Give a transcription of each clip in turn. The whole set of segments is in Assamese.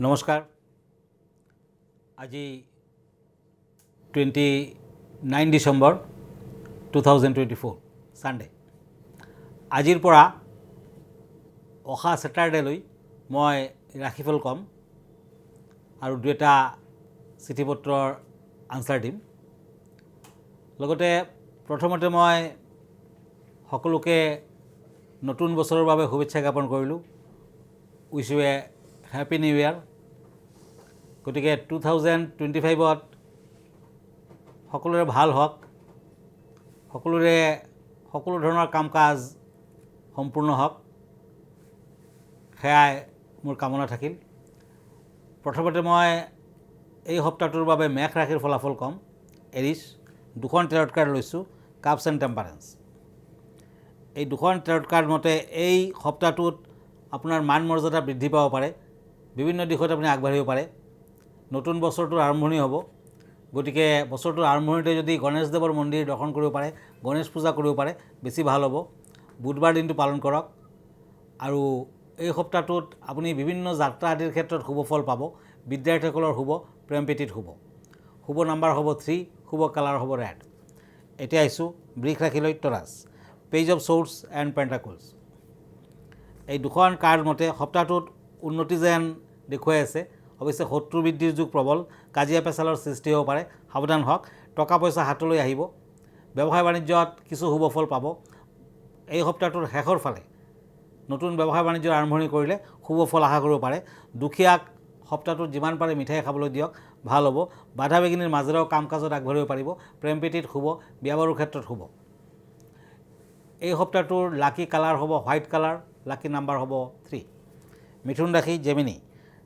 নমস্কাৰ। আজি 29 ডিচেম্বৰ 2024 ছানডে। আজিৰ পৰা অহা ছেটাৰডেলৈ মই ৰাশিফল ক'ম আৰু দুটা চিঠি পত্ৰৰ আনচাৰ দিম। লগতে প্ৰথমতে মই সকলোকে নতুন বছৰৰ বাবে শুভেচ্ছা জ্ঞাপন কৰিলোঁ। Wish U A happy new ইয়াৰ। গতিকে 2025ত সকলোৰে ভাল হওক, সকলোৰে সকলো ধৰণৰ কাম কাজ সম্পূৰ্ণ হওক, সেয়াই মোৰ কামনা থাকিল। প্ৰথমতে মই এই সপ্তাহটোৰ বাবে মেষ ৰাশিৰ ফলাফল ক'ম। এৰিছ দুখন টেৰট কাৰ্ড লৈছোঁ, কাপছ এণ্ড টেম্পাৰেন্স। এই দুখন টেৰট কাৰ্ড মতে এই সপ্তাহটোত আপোনাৰ মান মৰ্যাদা বৃদ্ধি পাব পাৰে, বিভিন্ন দিশত আপুনি আগবাঢ়িব পাৰে। নতুন বছৰটোৰ আৰম্ভণি হ'ব, গতিকে বছৰটোৰ আৰম্ভণিতে যদি গণেশদেৱৰ মন্দিৰ দৰ্শন কৰিব পাৰে, গণেশ পূজা কৰিব পাৰে, বেছি ভাল হ'ব। বুধবাৰ দিনটো পালন কৰক। আৰু এই সপ্তাহটোত আপুনি বিভিন্ন যাত্ৰা আদিৰ ক্ষেত্ৰত শুভ ফল পাব। বিদ্যাৰ্থীসকলৰ শুভ, প্ৰেম প্ৰীতিত শুভ। শুভ নাম্বাৰ হ'ব 3, শুভ কালাৰ হ'ব ৰেড। এতিয়া আহিছোঁ বৃষ ৰাশিলৈ। টৰাছ পেজ অফ শ্বৰ্ডছ এণ্ড পেণ্টাকলছ। এই দুখন কাৰ্ড মতে সপ্তাহটোত উন্নতি যেন দেখুৱাই আছে। অৱশ্যে শত্ৰু বৃদ্ধিৰ যুগ প্ৰবল, কাজিয়া পেচালৰ সৃষ্টি হ'ব পাৰে, সাৱধান হওক। টকা পইচা হাতলৈ আহিব। ব্যৱসায় বাণিজ্যত কিছু শুভ ফল পাব। এই সপ্তাহটোৰ শেষৰ ফালে নতুন ব্যৱসায় বাণিজ্যৰ আৰম্ভণি কৰিলে শুভ ফল আশা কৰিব পাৰে। দুখীয়াক সপ্তাহটোত যিমান পাৰে মিঠাই খাবলৈ দিয়ক, ভাল হ'ব। বাধা বিঘিনিৰ মাজেৰেও কাম কাজত আগবাঢ়িব পাৰিব। প্ৰেম প্ৰীতিত শুভ, বিয়া বাৰুৰ ক্ষেত্ৰত শুভ। এই সপ্তাহটোৰ লাকি কালাৰ হ'ব হোৱাইট কালাৰ, লাকি নাম্বাৰ হ'ব 3। মিথুন ৰাশি জেমিনি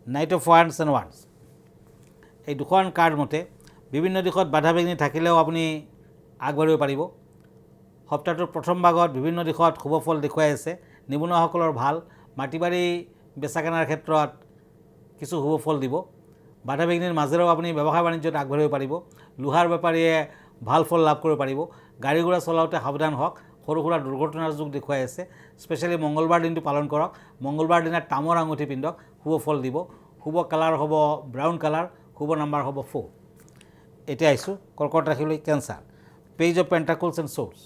নাইট অফ ওৱান্ডছ এণ্ড ওৱান্ডছ। এই দুখন কাৰ্ড মতে বিভিন্ন দিশত বাধা বিঘিনি থাকিলেও আপুনি আগবাঢ়িব পাৰিব। সপ্তাহটোৰ প্ৰথম ভাগত বিভিন্ন দিশত শুভ ফল দেখুৱাই আছে। নিবনুৱাসকলৰ ভাল, মাটি বাৰী বেচা কেনাৰ ক্ষেত্ৰত কিছু শুভ ফল দিব। বাধা বিঘিনিৰ মাজেৰেও আপুনি ব্যৱসায় বাণিজ্যত আগবাঢ়িব পাৰিব। লোহাৰ বেপাৰীয়ে ভাল ফল লাভ কৰিব পাৰিব। গাড়ী ঘোঁৰা চলাওঁতে সাৱধান হওক। সৰু সুৰা দুৰ্ঘটনাৰ যুগ দেখুৱাই আছে। স্পেচিয়েলি মংগলবাৰ দিনটো পালন কৰক। মংগলবাৰ দিনা তামৰ আঙুঠি পিন্ধক, শুভ ফল দিব। শুভ কালাৰ হ'ব ব্ৰাউন কালাৰ, শুভ নাম্বাৰ হ'ব 4। এতিয়া আহিছোঁ কৰ্কট ৰাশিলৈ। Cancer page of pentacles and swords.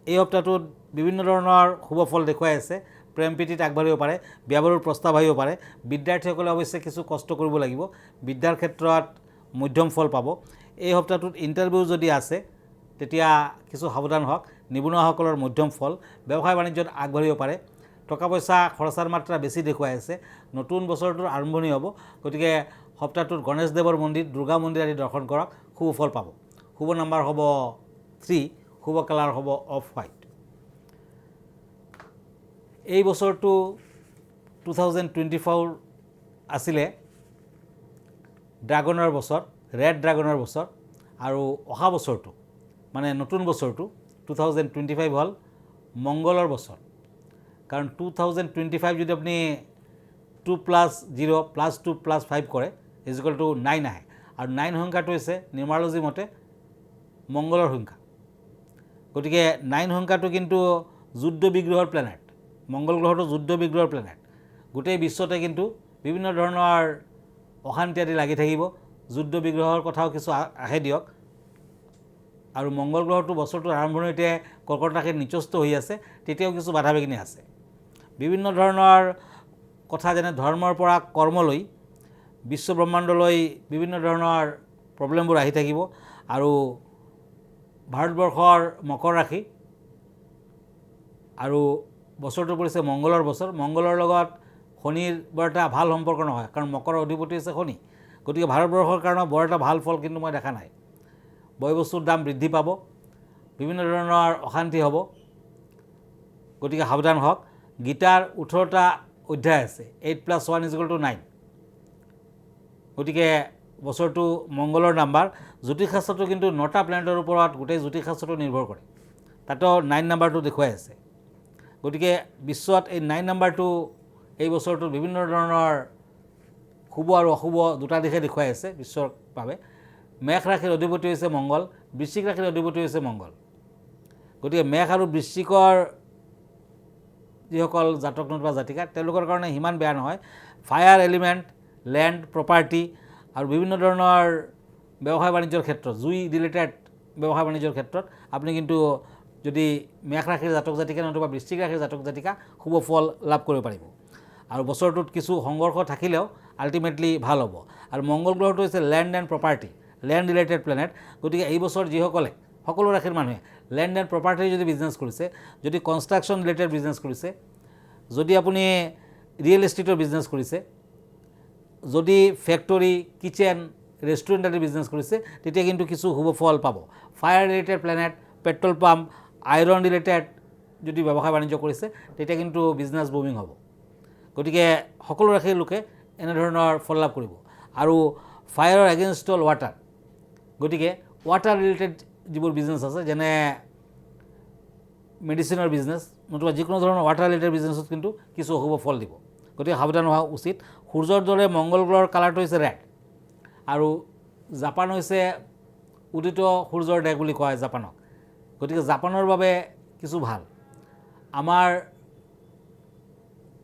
এই সপ্তাহটোত বিভিন্ন ধৰণৰ শুভ ফল দেখুৱাই আছে। প্ৰেম প্ৰীতিত আগবাঢ়িব পাৰে, বিয়া বাৰুৰ প্ৰস্তাৱ আহিব পাৰে। বিদ্যাৰ্থীসকলে অৱশ্যে কিছু কষ্ট কৰিব লাগিব। বিদ্যাৰ ক্ষেত্ৰত মধ্যম ফল পাব। এই সপ্তাহটোত ইণ্টাৰভিউ যদি আছে তেতিয়া কিছু সাৱধান হওক। নিবনুৱাসকলৰ মধ্যম ফল। ব্যৱসায় বাণিজ্যত আগবাঢ়িব পাৰে। টকা পইচা খৰচাৰ মাত্ৰা বেছি দেখুৱাই আছে। নতুন বছৰটোৰ আৰম্ভণি হ'ব, গতিকে সপ্তাহটোত গণেশদেৱৰ মন্দিৰ, দুৰ্গা মন্দিৰ আদি দৰ্শন কৰক, শুভ ফল পাব। শুভ নাম্বাৰ হ'ব 3, শুভ কালাৰ হ'ব অফ হোৱাইট। এই বছৰটো 2024 আছিলে ড্ৰাগনৰ বছৰ, ৰেড ড্ৰাগনৰ বছৰ। আৰু অহা বছৰটো মানে নতুন বছৰটো 2025 হ'ল মংগলৰ বছৰ। কাৰণ 2025 যদি আপুনি 2 + 0 + 2 + 5 কৰে = 9 আহে। আৰু 9 সংখ্যাটো হৈছে নিউমাৰলজি মতে মংগলৰ সংখ্যা। গতিকে 9 সংখ্যাটো কিন্তু যুদ্ধ বিগ্ৰহৰ প্লেনেট। মংগল গ্ৰহটো যুদ্ধ বিগ্ৰহৰ প্লেনেট। গোটেই বিশ্বতে কিন্তু বিভিন্ন ধৰণৰ অশান্তি আদি লাগি থাকিব। যুদ্ধ বিগ্ৰহৰ কথাও কিছু আহে দিয়ক। আৰু মংগল গ্ৰহটো বছৰটোৰ আৰম্ভণিতে কৰ্কট ৰাশিত নিচস্ত হৈ আছে, তেতিয়াও কিছু বাধা বিঘিনি আছে। বিভিন্ন ধৰণৰ কথা যেনে ধৰ্মৰ পৰা কৰ্মলৈ, বিশ্ব ব্ৰহ্মাণ্ডলৈ বিভিন্ন ধৰণৰ প্ৰব্লেমবোৰ আহি থাকিব। আৰু ভাৰতবৰ্ষৰ মকৰ ৰাশি আৰু বছৰটো পৰিছে মংগলৰ বছৰ। মংগলৰ লগত শনিৰ বৰ এটা ভাল সম্পৰ্ক নহয়, কাৰণ মকৰৰ অধিপতি হৈছে শনি। গতিকে ভাৰতবৰ্ষৰ কাৰণে বৰ এটা ভাল ফল কিন্তু মই দেখা নাই। বয় বস্তুৰ দাম বৃদ্ধি পাব, বিভিন্ন ধৰণৰ অশান্তি হ'ব, গতিকে সাৱধান হওক। গীতাৰ 18টা অধ্যায় আছে, 8 + 1 = 9। গতিকে বছৰটো মংগলৰ নাম্বাৰ। জ্যোতিষশাস্ত্ৰটো কিন্তু 9টা প্লেনেটৰ ওপৰত গোটেই জ্যোতিষশাস্ত্ৰটো নিৰ্ভৰ কৰে, তাতো 9 নাম্বাৰটো দেখুৱাই আছে। গতিকে বিশ্বত এই 9 নাম্বাৰটো এই বছৰটোত বিভিন্ন ধৰণৰ শুভ আৰু অশুভ দুটা দিশে দেখুৱাই আছে বিশ্বৰ বাবে। মেষ ৰাশিৰ অধিপতি হৈছে মংগল, বৃশ্চিক ৰাশিৰ অধিপতি হৈছে মংগল। গতিকে মেষ আৰু বৃশ্চিকৰ যিসকল জাতক নতুবা জাতিকা তেওঁলোকৰ কাৰণে সিমান বেয়া নহয়। ফায়াৰ এলিমেণ্ট ল্যান্ড প্ৰপাৰ্টি আৰু বিভিন্ন ধৰণৰ ব্যৱসায় বাণিজ্যৰ ক্ষেত্ৰত জুই ৰিলেটেড ব্যৱসায় বাণিজ্যৰ ক্ষেত্ৰত আপুনি কিন্তু যদি মেষ ৰাশিৰ জাতক জাতিকা নতুবা বৃশ্চিক ৰাশিৰ জাতক জাতিকা শুভ ফল লাভ কৰিব পাৰিব আৰু বছৰটোত কিছু সংঘৰ্ষ থাকিলেও আল্টিমেটলি ভাল হ'ব আৰু মংগল গ্ৰহটো হৈছে land and property land related planet গতিকে এই বছৰ যিসকলে সকলো ৰাশিৰ মানুহে ল্যান্ড এণ্ড প্ৰপাৰ্টিৰ যদি বিজনেছ কৰিছে যদি কনষ্ট্ৰাকশ্যন ৰিলেটেড বিজনেছ কৰিছে যদি আপুনি ৰিয়েল এষ্টেটৰ বিজনেছ কৰিছে যদি ফেক্টৰী কিচেন ৰেষ্টুৰেণ্ট আদি বিজনেছ কৰিছে তেতিয়া কিন্তু কিছু শুভ ফল পাব fire related planet petrol pump iron related যদি ব্যৱসায় বাণিজ্য কৰিছে তেতিয়া কিন্তু বিজনেছ বুমিং হ'ব গতিকে সকলো ৰাশিৰ লোকে এনেধৰণৰ ফল লাভ কৰিব আৰু ফায়াৰৰ এগেইনষ্ট অল ৱাটাৰ গতিকে ৱাটাৰ ৰিলেটেড যিবোৰ বিজনেছ আছে যেনে মেডিচিনৰ বিজনেছ নতুবা যিকোনো ধৰণৰ ৱাটাৰ ৰিলেটেড বিজনেছত কিন্তু কিছু অশুভ ফল দিব গতিকে সাৱধান হোৱা উচিত সূৰ্যৰ দৰে মংগল গ্ৰহৰ কালাৰটো হৈছে ৰেড আৰু জাপান হৈছে উদিত সূৰ্যৰ দেশ বুলি কোৱা হয় জাপানক গতিকে জাপানৰ বাবে কিছু ভাল আমাৰ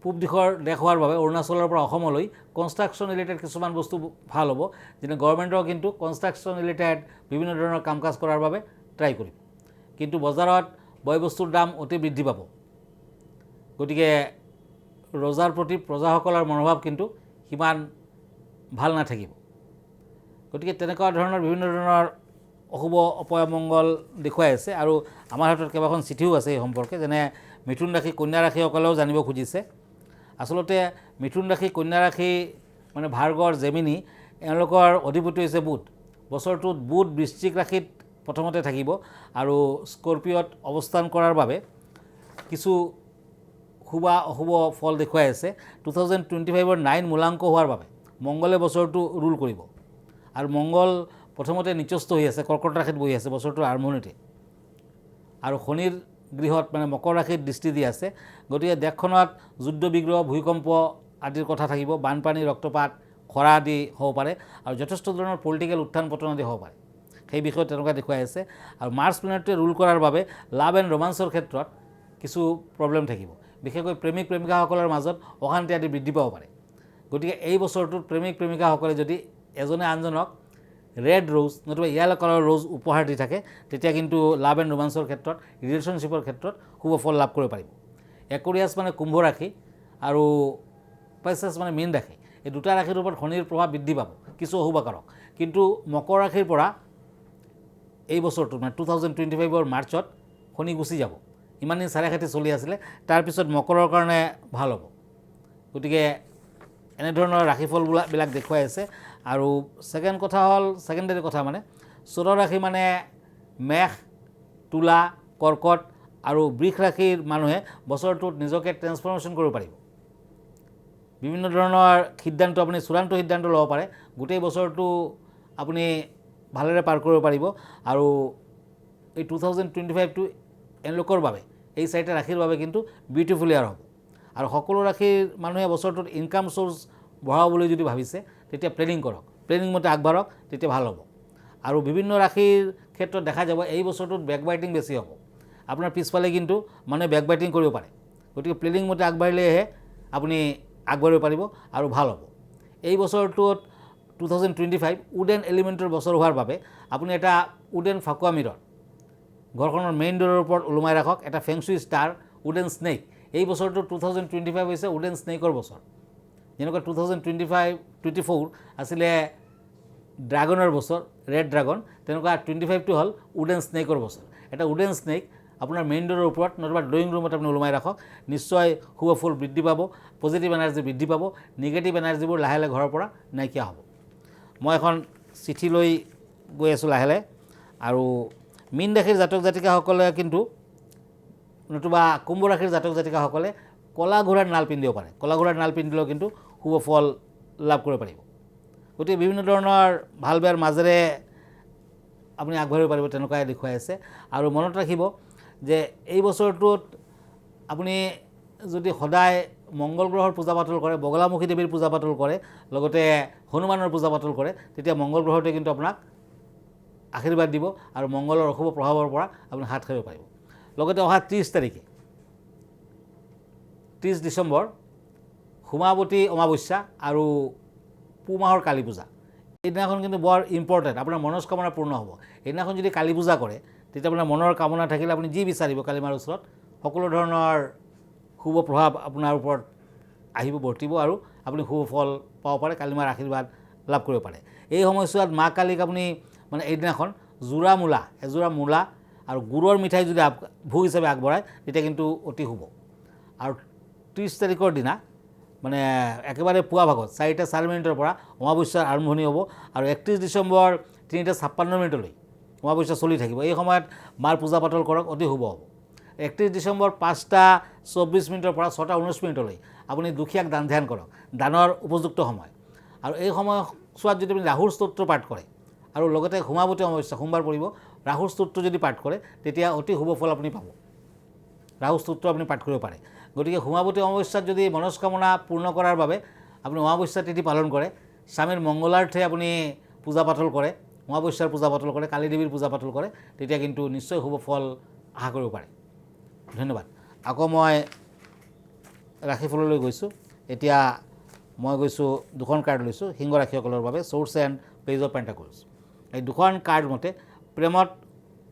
পূব দিশৰ দেশ হোৱাৰ বাবে অৰুণাচলৰ পৰা অসমলৈ কনষ্ট্ৰাকশ্যন ৰিলেটেড কিছুমান বস্তু ভাল হ'ব যেনে গভৰ্ণমেণ্টৰ কিন্তু কনষ্ট্ৰাকশ্যন ৰিলেটেড বিভিন্ন ধৰণৰ কাম কাজ কৰাৰ বাবে ট্ৰাই কৰিব কিন্তু বজাৰত বয় বস্তুৰ দাম অতি বৃদ্ধি পাব গতিকে ৰজাৰ প্ৰতি প্ৰজাসকলৰ মনোভাৱ কিন্তু সিমান ভাল নাথাকিব গতিকে তেনেকুৱা ধৰণৰ বিভিন্ন ধৰণৰ অশুভ অপয়মংগল দেখুৱাই আছে আৰু আমাৰ হাতত কেইবাখন চিঠিও আছে এই সম্পৰ্কে যেনে মিথুন ৰাশি কন্যা ৰাশিসকলেও জানিব খুজিছে আচলতে মিথুন ৰাশি কন্যা ৰাশি মানে ভাৰ্গৰ জেমিনি এওঁলোকৰ অধিপতি হৈছে বুধ বছৰটোত বুধ বৃশ্চিক ৰাশিত প্ৰথমতে থাকিব আৰু স্কৰপিঅ'ত অৱস্থান কৰাৰ বাবে কিছু শুভ অশুভ ফল দেখুৱাই আছে 2025ৰ 9 মূলাংক হোৱাৰ বাবে মংগলে বছৰটো ৰুল কৰিব আৰু মংগল প্ৰথমতে নিচস্থ হৈ আছে কৰ্কট ৰাশিত বহি আছে বছৰটোৰ আৰম্ভণিতে আৰু শনিৰ গৃহত মানে মকৰ ৰাশিত দৃষ্টি দি আছে গতিকে দেশখনত যুদ্ধ বিগ্ৰহ ভূমিকম্প আদিৰ কথা থাকিব বানপানী ৰক্তপাত খৰা আদি হ'ব পাৰে আৰু যথেষ্ট ধৰণৰ পলিটিকেল উত্থান পতন আদি হ'ব পাৰে সেই বিষয়ে তেনেকুৱা দেখুৱাই আছে আৰু মাৰ্চ প্লেনেটটোৱে ৰুল কৰাৰ বাবে লাভ এণ্ড ৰোমান্সৰ ক্ষেত্ৰত কিছু প্ৰব্লেম থাকিব বিশেষকৈ প্ৰেমিক প্ৰেমিকাসকলৰ মাজত অশান্তি আদি বৃদ্ধি পাব পাৰে গতিকে এই বছৰটোত প্ৰেমিক প্ৰেমিকাসকলে যদি এজনে আনজনক ৰেড ৰ'জ নতুবা য়েলো কালাৰৰ ৰ'জ উপহাৰ দি থাকে তেতিয়া কিন্তু লাভ এণ্ড ৰোমান্সৰ ক্ষেত্ৰত ৰিলেশ্যনশ্বিপৰ ক্ষেত্ৰত শুভ ফল লাভ কৰিব পাৰিব একুৰিয়াছ মানে কুম্ভ ৰাশি আৰু পাইছেছ মানে মীন ৰাশি এই দুটা ৰাশিৰ ওপৰত শনিৰ প্ৰভাৱ বৃদ্ধি পাব কিছু অশুভকাৰক কিন্তু মকৰ ৰাশিৰ পৰা এই বছৰটো মানে 2025ৰ মাৰ্চত শনি গুচি যাব ইমান দিন চাৰে খাতি চলি আছিলে তাৰপিছত মকৰৰ কাৰণে ভাল হ'ব গতিকে এনেধৰণৰ ৰাশিফলবিলাক দেখুৱাই আছে আৰু ছেকেণ্ড কথা হ'ল ছেকেণ্ডেৰী কথা মানে 14 ৰাশি মানে মেষ তুলা কৰ্কট আৰু বৃষ ৰাশিৰ মানুহে বছৰটোত নিজকে ট্ৰেন্সফৰ্মেশ্যন কৰিব পাৰিব বিভিন্ন ধৰণৰ সিদ্ধান্ত আপুনি চূড়ান্ত সিদ্ধান্ত ল'ব পাৰে গোটেই বছৰটো আপুনি ভালদৰে পাৰ কৰিব পাৰিব আৰু এই 2025টো এওঁলোকৰ বাবে এই চাৰিটা ৰাশিৰ বাবে কিন্তু বিউটিফুল ইয়াৰ হ'ব আৰু সকলো ৰাশিৰ মানুহে বছৰটোত ইনকাম চ'ৰ্চ বঢ়াবলৈ যদি ভাবিছে তেতিয়া প্লেনিং কৰক প্লেনিং মতে আগবাঢ়ক তেতিয়া ভাল হ'ব আৰু বিভিন্ন ৰাশিৰ ক্ষেত্ৰত দেখা যাব এই বছৰটোত বেকবাইটিং বেছি হ'ব আপোনাৰ পিছফালে কিন্তু মানুহে বেকবাইটিং কৰিব পাৰে গতিকে প্লেনিং মতে আগবাঢ়িলেহে আপুনি আগবাঢ়িব পাৰিব আৰু ভাল হ'ব এই বছৰটোত 2025 উডেন এলিমেণ্টৰ বছৰ হোৱাৰ বাবে আপুনি এটা উডেন ফাকুৱা মিৰৰ ঘৰখনৰ মেইন ডোৰৰ ওপৰত ওলোমাই ৰাখক এটা ফেংচুই ষ্টাৰ উডেন স্নেক এই বছৰটো 2025 হৈছে উডেন স্নেকৰ বছৰ যেনেকুৱা 2024 আছিলে ড্ৰাগনৰ বছৰ ৰেড ড্ৰাগন তেনেকুৱা 25টো হ'ল উডেন স্নেকৰ বছৰ এটা উডেন স্নেক আপোনাৰ মেইন ডোৰৰ ওপৰত নতুবা ড্ৰয়িং ৰুমত আপুনি ওলোমাই ৰাখক নিশ্চয় শুভ ফল বৃদ্ধি পাব পজিটিভ এনাৰ্জি বৃদ্ধি পাব নিগেটিভ এনাৰ্জিবোৰ লাহে লাহে ঘৰৰ পৰা নাইকিয়া হ'ব মই এখন চিঠি লৈ গৈ আছোঁ লাহে লাহে আৰু মীন ৰাশিৰ জাতক জাতিকাসকলে কিন্তু নতুবা কুম্ভ ৰাশিৰ জাতক জাতিকাসকলে কলা ঘোঁৰাৰ নাল পিন্ধিব পাৰে কলা ঘোঁৰাৰ নাল পিন্ধিলেও কিন্তু শুভ ফল লাভ কৰিব পাৰিব গতিকে বিভিন্ন ধৰণৰ ভাল বেয়াৰ মাজেৰে আপুনি আগবাঢ়িব পাৰিব তেনেকুৱাই দেখুৱাই আছে আৰু মনত ৰাখিব যে এই বছৰটোত আপুনি যদি সদায় মংগল গ্ৰহৰ পূজা পাতল কৰে বগলামুখী দেৱীৰ পূজা পাতল কৰে লগতে হনুমানৰ পূজা পাতল কৰে তেতিয়া মংগল গ্ৰহটোৱে কিন্তু আপোনাক আশীৰ্বাদ দিব আৰু মংগলৰ অশুভ প্ৰভাৱৰ পৰা আপুনি হাত সাৰিব পাৰিব লগতে অহা 30 তাৰিখে 30 ডিচেম্বৰ সোমাৱতী অমাৱস্যা আৰু পুহ মাহৰ কালী পূজা, এইদিনাখন কিন্তু বৰ ইম্পৰ্টেণ্ট, আপোনাৰ মনস্কামনা পূৰ্ণ হ'ব। এইদিনাখন যদি কালী পূজা কৰে তেতিয়া আপোনাৰ মনৰ কামনা থাকিলে আপুনি যি বিচাৰিব কালী মাৰ ওচৰত সকলো ধৰণৰ শুভ প্ৰভাৱ আপোনাৰ ওপৰত আহিব, বৰ্তিব আৰু আপুনি শুভ ফল পাব পাৰে, কালী মাৰ আশীৰ্বাদ লাভ কৰিব পাৰে। এই সময়ছোৱাত মা কালীক আপুনি মানে এইদিনাখন এযোৰা মূলা আৰু গুড়ৰ মিঠাই যদি ভোগ হিচাপে আগবঢ়ায় তেতিয়া কিন্তু অতি শুভ। আৰু 30 তাৰিখৰ দিনা মানে একেবাৰে পুৱা ভাগত 4:04 পৰা অমাৱস্যাৰ আৰম্ভণি হ'ব আৰু 31 ডিচেম্বৰ 3:56 অমাৱস্যা চলি থাকিব। এই সময়ত মাৰ পূজা পাতল কৰক, অতি শুভ হ'ব। 31 ডিচেম্বৰ 5:24 পৰা 6:19 আপুনি দুখীয়াক দান ধ্যান কৰক, দানৰ উপযুক্ত সময়। আৰু এই সময়ছোৱাত যদি আপুনি ৰাহুৰ স্তোত্ৰ পাঠ কৰে আৰু লগতে হোমাৱতী অমাৱস্যা সোমবাৰ পৰিব, ৰাহুৰ স্তোত্ৰ যদি পাঠ কৰে তেতিয়া অতি শুভ ফল আপুনি পাব। ৰাহু স্তোত্ৰ আপুনি পাঠ কৰিব পাৰে। গতিকে হোমাৱতী অমাৱস্যাত যদি মনস্কামনা পূৰ্ণ কৰাৰ বাবে আপুনি অমাৱস্যা তিথি পালন কৰে, স্বামীৰ মংগলাৰ্থে আপুনি পূজা পাতল কৰে, অমাৱস্যাৰ পূজা পাতল কৰে, কালী দেৱীৰ পূজা পাতল কৰে, তেতিয়া কিন্তু নিশ্চয় শুভ ফল আশা কৰিব পাৰে। ধন্যবাদ। আকৌ মই ৰাশিফললৈ গৈছোঁ। এতিয়া মই গৈছোঁ, দুখন কাৰ্ড লৈছোঁ সিংহ ৰাশিসকলৰ বাবে, চ'ৰ্চ এণ্ড পেজ অফ পেণ্টাকলছ। এই দুখন কাৰ্ড মতে প্ৰেমত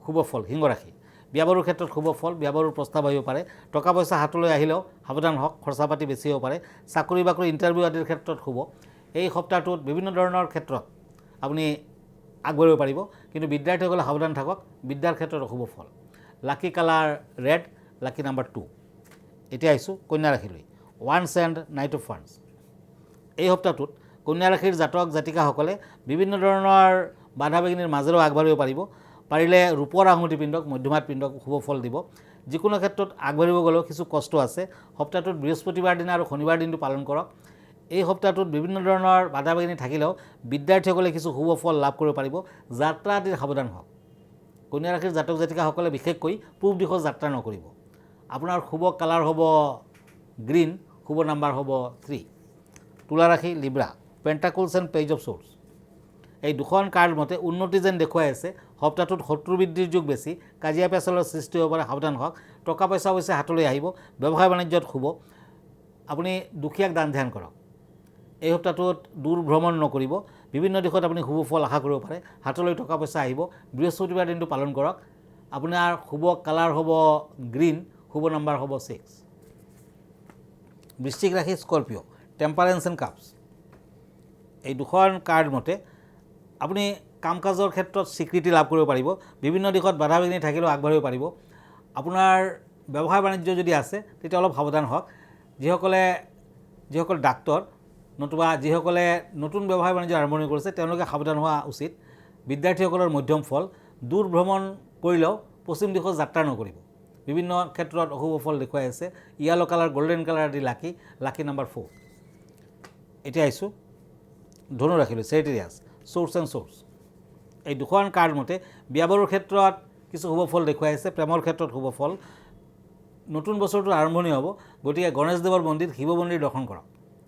শুভ ফল সিংহ ৰাশি, বিয়া বাৰুৰ ক্ষেত্ৰত শুভ ফল, বিয়া বাৰুৰ প্ৰস্তাৱ আহিব পাৰে, টকা পইচা হাতলৈ আহিলেও সাৱধান হওক, খৰচা পাতি বেছি হ'ব পাৰে, চাকৰি বাকৰি ইণ্টাৰভিউ আদিৰ ক্ষেত্ৰত শুভ। এই সপ্তাহটোত বিভিন্ন ধৰণৰ ক্ষেত্ৰত আপুনি আগবাঢ়িব পাৰিব, কিন্তু বিদ্যাৰ্থীসকলে সাৱধান থাকক, বিদ্যাৰ ক্ষেত্ৰত অশুভ ফল। লাকি কালাৰ ৰেড, লাকি নাম্বাৰ 2। এতিয়া আহিছোঁ কন্যা ৰাশিলৈ, once and night of once. এই সপ্তাহটোত কন্যা ৰাশিৰ জাতক জাতিকাসকলে বিভিন্ন ধৰণৰ বাধা বিঘিনিৰ মাজেৰেও আগবাঢ়িব পাৰিব। পাৰিলে ৰূপৰ আঙুঠি পিন্ধক, মধ্যমাত পিন্ধক, শুভ ফল দিব। যিকোনো ক্ষেত্ৰত আগবাঢ়িব গ'লেও কিছু কষ্ট আছে। সপ্তাহটোত বৃহস্পতিবাৰ দিনা আৰু শনিবাৰ দিনটো পালন কৰক। এই সপ্তাহটোত বিভিন্ন ধৰণৰ বাধা বিঘিনি থাকিলেও বিদ্যাৰ্থীসকলে কিছু শুভ ফল লাভ কৰিব পাৰিব। যাত্ৰা আদিৰ সাৱধান হওক। কন্যা ৰাশিৰ জাতক জাতিকাসকলে বিশেষকৈ পূব দিশত যাত্ৰা নকৰিব। আপোনাৰ শুভ কালাৰ হ'ব গ্ৰীণ, শুভ নাম্বাৰ হ'ব 3। তুলা ৰাশি লিব্ৰা, পেণ্টাকলছ এণ্ড পেজ অফ চ'ৰ্ডছ। এই দুখন কাৰ্ড মতে উন্নতি যেন দেখুৱাই আছে। সপ্তাহটোত শত্ৰু বৃদ্ধিৰ যুগ বেছি, কাজিয়া পেচালৰ সৃষ্টি হ'ব পাৰে, সাৱধান হওক। টকা পইচা অৱশ্যে হাতলৈ আহিব, ব্যৱসায় বাণিজ্যত শুভ। আপুনি দুখীয়াক দান ধ্যান কৰক। এই সপ্তাহটোত দূৰ ভ্ৰমণ নকৰিব, বিভিন্ন দিশত আপুনি শুভ ফল আশা কৰিব পাৰে, হাতলৈ টকা পইচা আহিব। বৃহস্পতিবাৰ দিনটো পালন কৰক। আপোনাৰ শুভ কালাৰ হ'ব গ্ৰীণ, শুভ নাম্বাৰ হ'ব 6। বৃশ্চিক ৰাশি স্কৰপিঅ, টেম্পাৰেন্স এণ্ড কাপছ। এই দুখন কাৰ্ড মতে আপুনি কাম কাজৰ ক্ষেত্ৰত স্বীকৃতি লাভ কৰিব পাৰিব, বিভিন্ন দিশত বাধা বিঘিনি থাকিলেও আগবাঢ়িব পাৰিব। আপোনাৰ ব্যৱসায় বাণিজ্য যদি আছে তেতিয়া অলপ সাৱধান হওক। যিসকল ডাক্তৰ নতুবা যিসকলে নতুন ব্যৱসায় বাণিজ্য আৰম্ভণি কৰিছে তেওঁলোকে সাৱধান হোৱা উচিত। বিদ্যাৰ্থীসকলৰ মধ্যম ফল। দূৰ ভ্ৰমণ কৰিলেও পশ্চিম দিশত যাত্ৰা নকৰিব, বিভিন্ন ক্ষেত্ৰত অশুভ ফল দেখুৱাই আছে। য়েলো কালাৰ, গল্ডেন কালাৰ আদি লাকি, লাকি নাম্বাৰ 4। এতিয়া আহিছোঁ ধনু ৰাশিলৈ, চেৰিটেৰিয়াছ, চ'ৰ্চ এণ্ড চ'ৰ্চ। এই দুখন কাৰ্ড মতে বিয়া বাৰুৰ ক্ষেত্ৰত কিছু শুভ ফল দেখুৱাই আছে, প্ৰেমৰ ক্ষেত্ৰত শুভ ফল। নতুন বছৰটোৰ আৰম্ভণি হ'ব, গতিকে গণেশদেৱৰ মন্দিৰ, শিৱ মন্দিৰ দৰ্শন কৰক।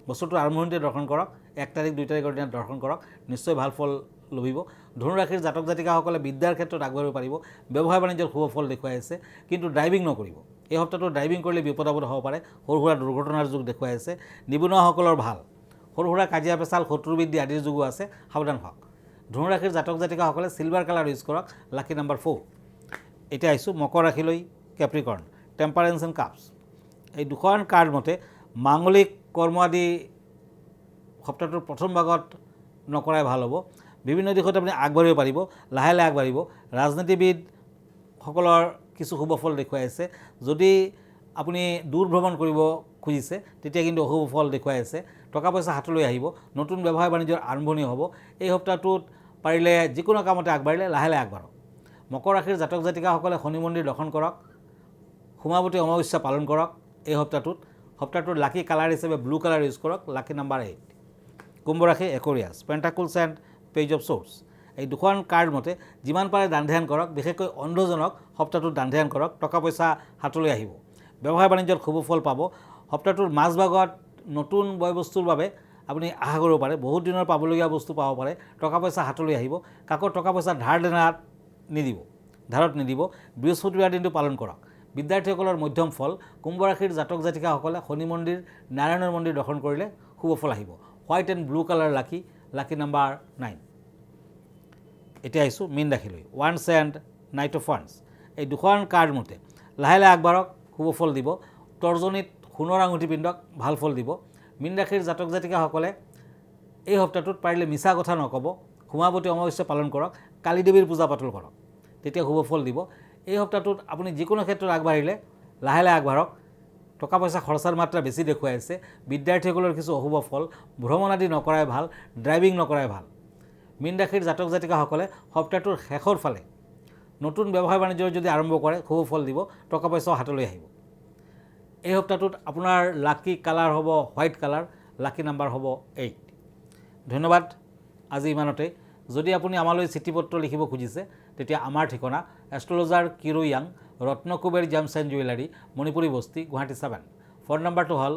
বছৰটোৰ আৰম্ভণিতে দৰ্শন কৰক, 1 তাৰিখ 2 তাৰিখৰ দিনা দৰ্শন কৰক, নিশ্চয় ভাল ফল লভিব। ধনু ৰাশিৰ জাতক জাতিকাসকলে বিদ্যাৰ ক্ষেত্ৰত আগবাঢ়িব পাৰিব, ব্যৱসায় বাণিজ্যৰ শুভ ফল দেখুৱাই আছে, কিন্তু ড্ৰাইভিং নকৰিব। এই সপ্তাহটোত ড্ৰাইভিং কৰিলে বিপদ আপদ হ'ব পাৰে, সৰু সুৰা দুৰ্ঘটনাৰ যুগ দেখুৱাই আছে। নিবনুৱাসকলৰ ভাল, সৰু সুৰা কাজিয়া পেচাল, শত্ৰু বৃদ্ধি আদিৰ যুগো আছে, সাৱধান হওক। ধনু ৰাশিৰ জাতক জাতিকাসকলে চিলভাৰ কালাৰ ইউজ কৰক, লাকি নাম্বাৰ 4। এতিয়া আহিছোঁ মকৰ ৰাশিলৈ, কেপ্ৰিকৰ্ণ, টেম্পাৰেন্স এণ্ড কাপছ। এই দুখন কাৰ্ড মতে মাংগলিক কৰ্ম আদি সপ্তাহটোৰ প্ৰথম ভাগত নকৰাই ভাল হ'ব। বিভিন্ন দিশত আপুনি আগবাঢ়িব পাৰিব, লাহে লাহে আগবাঢ়িব। ৰাজনীতিবিদসকলৰ কিছু শুভ ফল দেখুৱাই আছে। যদি আপুনি দূৰ ভ্ৰমণ কৰিব খুজিছে তেতিয়া কিন্তু অশুভ ফল দেখুৱাই আছে। টকা পইচা হাতলৈ আহিব, নতুন ব্যৱসায় বাণিজ্যৰ আৰম্ভণি হ'ব। এই সপ্তাহটোত পাৰিলে যিকোনো কামতে আগবাঢ়িলে লাহে লাহে আগবাঢ়ক। মকৰ ৰাশিৰ জাতক জাতিকাসকলে শনি মন্দিৰ দৰ্শন কৰক, হোমাৱতী অমাৱস্যা পালন কৰক। এই সপ্তাহটোত লাকি কালাৰ হিচাপে ব্লু কালাৰ ইউজ কৰক, লাকি নাম্বাৰ 8। কুম্ভ ৰাশি একুৰিয়াছ, পেণ্টাকলছ এণ্ড পেজ অফ চ'ৰ্চ। এই দুখন কাৰ্ড মতে যিমান পাৰে দান ধ্যান কৰক, বিশেষকৈ অন্ধজনক সপ্তাহটোত দান ধ্যান কৰক, টকা পইচা হাতলৈ আহিব। ব্যৱসায় বাণিজ্যত শুভ ফল পাব। সপ্তাহটোৰ মাজভাগত নতুন বয় বস্তুৰ বাবে আপুনি আশা কৰিব পাৰে, বহুত দিনৰ পাবলগীয়া বস্তু পাব পাৰে, টকা পইচা হাতলৈ আহিব। কাকো টকা পইচা ধাৰত নিদিব। বৃহস্পতিবাৰ দিনটো পালন কৰক। বিদ্যাৰ্থীসকলৰ মধ্যম ফল। কুম্ভ ৰাশিৰ জাতক জাতিকাসকলে শনি মন্দিৰ, নাৰায়ণৰ মন্দিৰ দৰ্শন কৰিলে শুভ ফল আহিব। White and blue colour lucky, lucky number 9। এতিয়া আহিছোঁ মীন ৰাশিলৈ। Once and night of once, এই দুখন কাৰ্ড মতে লাহে লাহে আগবাঢ়ক, শুভ ফল দিব। তৰ্জনীত সোণৰ আঙুঠি পিন্ধক, ভাল ফল দিব। মীন ৰাশিৰ জাতক জাতিকাসকলে এই সপ্তাহটোত পাৰিলে মিছা কথা নক'ব, সমাৱতী অমাৱস্যা পালন কৰক, কালী দেৱীৰ পূজা পাতল কৰক, তেতিয়া শুভ ফল দিব। এই সপ্তাহটোত আপুনি যিকোনো ক্ষেত্ৰত আগবাঢ়িলে লাহে লাহে আগবাঢ়ক। টকা পইচা খৰচাৰ মাত্ৰা বেছি দেখুৱাই আছে, বিদ্যাৰ্থীসকলৰ কিছু অশুভ ফল, ভ্ৰমণ আদি নকৰাই ভাল, ড্ৰাইভিং নকৰাই ভাল। মীন ৰাশিৰ জাতক জাতিকাসকলে সপ্তাহটোৰ শেষৰ ফালে নতুন ব্যৱসায় বাণিজ্য যদি আৰম্ভ কৰে শুভ ফল দিব, টকা পইচাও হাতলৈ আহিব। এই সপ্তাহটোত আপোনাৰ লাকি কালাৰ হ'ব হোৱাইট কালাৰ, লাকি নাম্বাৰ হ'ব 8। ধন্যবাদ, আজি ইমানতে। যদি আপুনি আমালৈ চিঠি পত্ৰ লিখিব খুজিছে তেতিয়া আমাৰ ঠিকনা এষ্ট্ৰলজাৰ কিৰো য়াং, Ratnakuber gems and jewellery, Manipuri Basti, Guwahati 7। Phone নম্বৰটো হ'ল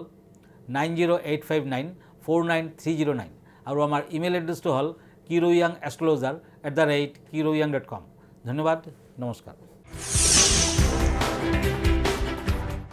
9085949309 আৰু আমাৰ ইমেইল এড্ৰেছটো হ'ল kiroyangastrologer@kiroyang.com। ধন্যবাদ, নমস্কাৰ।